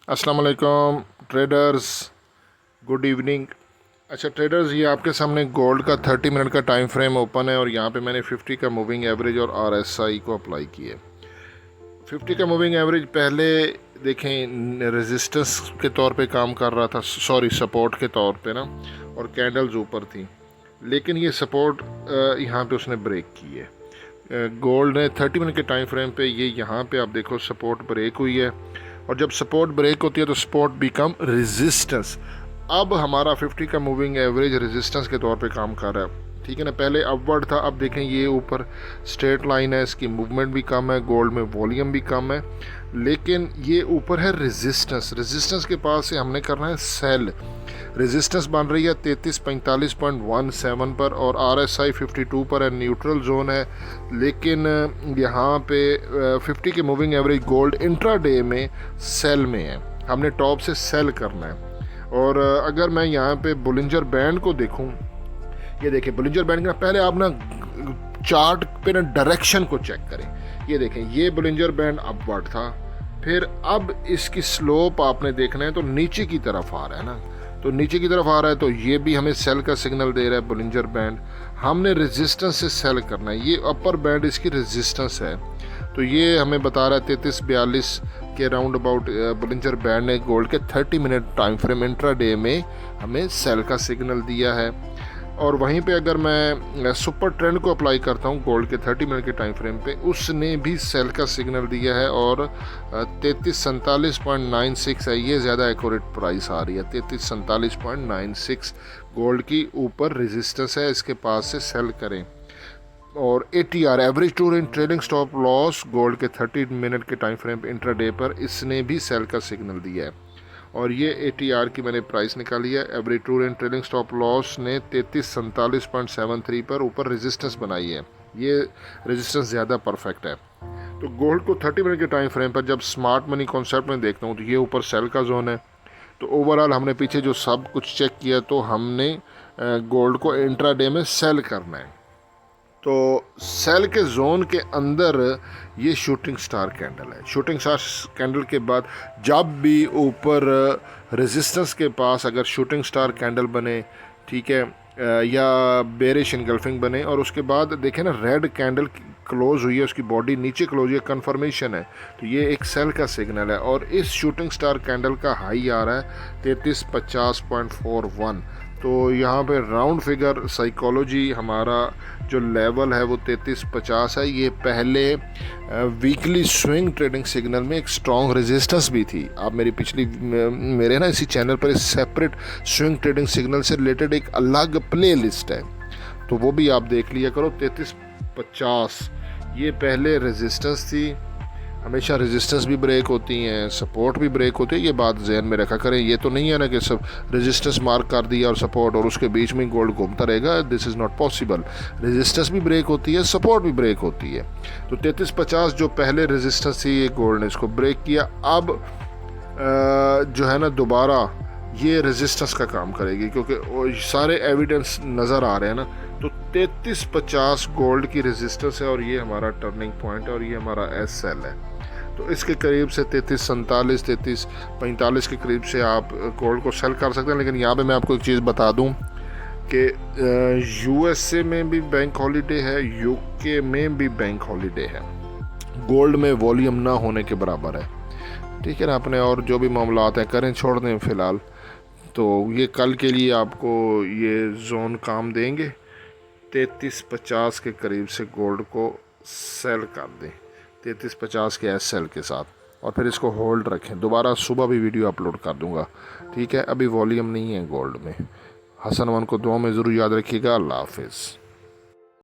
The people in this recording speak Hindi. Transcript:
अस्सलाम वालेकुम ट्रेडर्स, गुड इवनिंग। अच्छा ट्रेडर्स, ये आपके सामने गोल्ड का 30 मिनट का टाइम फ्रेम ओपन है और यहाँ पे मैंने 50 का मूविंग एवरेज और आरएसआई को अप्लाई किया है। 50 का मूविंग एवरेज पहले देखें रेजिस्टेंस के तौर पे काम कर रहा था, सॉरी सपोर्ट के तौर पे ना, और कैंडल्स ऊपर थी, लेकिन ये सपोर्ट यहाँ पे उसने ब्रेक की है। गोल्ड ने 30 मिनट के टाइम फ्रेम पे ये यहाँ पे आप देखो सपोर्ट ब्रेक हुई है, और जब सपोर्ट ब्रेक होती है तो सपोर्ट बिकम रेजिस्टेंस। अब हमारा 50 का मूविंग एवरेज रेजिस्टेंस के तौर पे काम कर रहा है, ठीक है ना। पहले अपवर्ड था, अब देखें ये ऊपर स्ट्रेट लाइन है, इसकी मूवमेंट भी कम है, गोल्ड में वॉल्यूम भी कम है, लेकिन ये ऊपर है रेजिस्टेंस। रेजिस्टेंस के पास से हमने करना है सेल। रेजिस्टेंस बन रही है 3345.17 पर और आरएसआई 52 पर है, न्यूट्रल जोन है। लेकिन यहाँ पे 50 के मूविंग एवरेज गोल्ड इंट्राडे में सेल में है, हमने टॉप से सेल करना है। और अगर मैं यहाँ पे बुलिंजर बैंड को देखूँ, ये देखिए बुलिंजर बैंड का पहले आप ना चार्ट पे ना डायरेक्शन को चेक करें। ये देखें, ये बुलिंजर बैंड अपवर्ड था, फिर अब इसकी स्लोप आपने देखना है तो नीचे की तरफ आ रहा है ना, तो नीचे की तरफ आ रहा है तो ये भी हमें सेल का सिग्नल दे रहा है बुलिंजर बैंड। हमने रेजिस्टेंस से सेल करना है, ये अपर बैंड इसकी रेजिस्टेंस है, तो ये हमें बता रहा है 3342 के राउंड अबाउट बुलिंजर बैंड ने गोल्ड के 30 मिनट टाइम फ्रेम इंट्राडे में हमें सेल का सिग्नल दिया है। और वहीं पे अगर मैं सुपर ट्रेंड को अप्लाई करता हूँ गोल्ड के 30 मिनट के टाइम फ्रेम पे, उसने भी सेल का सिग्नल दिया है और 3347.96 है, ये ज़्यादा एक्यूरेट प्राइस आ रही है। 3347.96 गोल्ड की ऊपर रेजिस्टेंस है, इसके पास से सेल करें। और ATR average true range trailing stop loss gold के 30 मिनट के टाइम फ्रेम पे इंट्राडे पर इसने भी सेल का सिग्नल दिया है, और ये ATR की मैंने प्राइस निकाली है। Average true range trailing stop loss ने 3347.73 पर ऊपर रेजिस्टेंस बनाई है, ये रेजिस्टेंस ज़्यादा परफेक्ट है। तो गोल्ड को 30 मिनट के टाइम फ्रेम पर जब स्मार्ट मनी कॉन्सेप्ट में देखता हूँ तो ये ऊपर सेल का जोन है। तो ओवरऑल हमने पीछे जो सब कुछ चेक किया तो हमने गोल्ड को इंट्राडे में सेल करना है। तो सेल के जोन के अंदर ये शूटिंग स्टार कैंडल है। शूटिंग स्टार कैंडल के बाद जब भी ऊपर रेजिस्टेंस के पास अगर शूटिंग स्टार कैंडल बने, ठीक है, या बेरिश इनगल्फिंग बने, और उसके बाद देखें ना रेड कैंडल क्लोज हुई है, उसकी बॉडी नीचे क्लोज हुई है, कन्फर्मेशन है, तो ये एक सेल का सिग्नल है। और इस शूटिंग स्टार कैंडल का हाई आ रहा है 3350.41। तो यहाँ पे राउंड फिगर साइकोलॉजी हमारा जो लेवल है वो 3350 है। ये पहले वीकली स्विंग ट्रेडिंग सिग्नल में एक स्ट्रॉन्ग रेजिस्टेंस भी थी। आप मेरे ना इसी चैनल पर इस सेपरेट स्विंग ट्रेडिंग सिग्नल से रिलेटेड एक अलग प्ले लिस्ट है, तो वो भी आप देख लिया करो। 3350 ये पहले रेजिस्टेंस थी, हमेशा रेजिस्टेंस भी ब्रेक होती हैं, सपोर्ट भी ब्रेक होती है, ये बात जहन में रखा करें। ये तो नहीं है ना कि सब रेजिस्टेंस मार्क कर दिया और सपोर्ट और उसके बीच में गोल्ड घूमता रहेगा, this is not possible. Resistance भी ब्रेक होती है, सपोर्ट भी ब्रेक होती है। तो 3350 जो पहले रेजिस्टेंस थी, ये गोल्ड ने इसको ब्रेक किया। अब जो है ना दोबारा ये रेजिस्टेंस का काम करेगी, क्योंकि सारे एविडेंस नज़र आ रहे हैं ना। तो 3350 गोल्ड की रेजिस्टेंस है और ये हमारा टर्निंग पॉइंट है और ये हमारा SL है। तो इसके करीब से 3347 3345 के करीब से आप गोल्ड को सेल कर सकते हैं। लेकिन यहाँ पे मैं आपको एक चीज़ बता दूँ कि USA में भी बैंक हॉलीडे है, UK में भी बैंक हॉलीडे है, गोल्ड में वॉल्यूम ना होने के बराबर है, ठीक है ना। अपने और जो भी मामलात हैं करें, छोड़ दें फ़िलहाल। तो ये कल के लिए आपको ये जोन काम देंगे, 3350 के करीब से गोल्ड को सेल कर दें 3350 के SL के साथ, और फिर इसको होल्ड रखें। दोबारा सुबह भी वीडियो अपलोड कर दूंगा, ठीक है। अभी वॉल्यूम नहीं है गोल्ड में। हसन वन को दुआ में ज़रूर याद रखिएगा। अल्लाह हाफिज़।